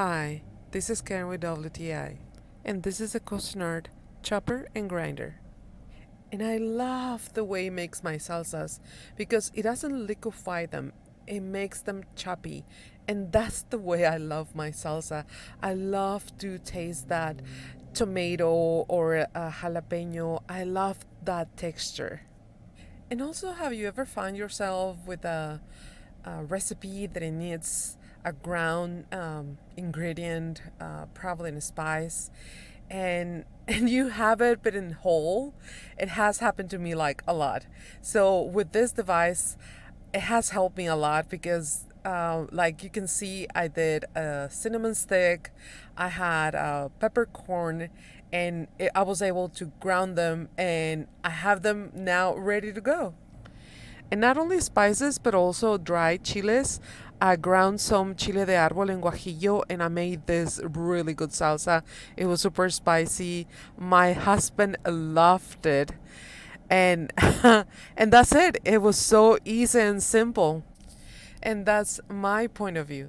Hi, this is Karen with WTI, and this is a Cuisinart chopper and grinder. And I love the way it makes my salsas because it doesn't liquefy them, it makes them choppy. And that's the way I love my salsa. I love to taste that tomato or a jalapeno. I love that texture. And also, have you ever found yourself with a recipe that it needs a ground ingredient, probably in a spice, and and you have it but in whole? It has happened to me like a lot. So with this device, it has helped me a lot because like you can see, I did a cinnamon stick, I had a peppercorn, and I was able to ground them, and I have them now ready to go. And not only spices, but also dried chiles. I ground some chile de árbol and guajillo, and I made this really good salsa. It was super spicy. My husband loved it, and and that's it. It was so easy and simple, and that's my point of view.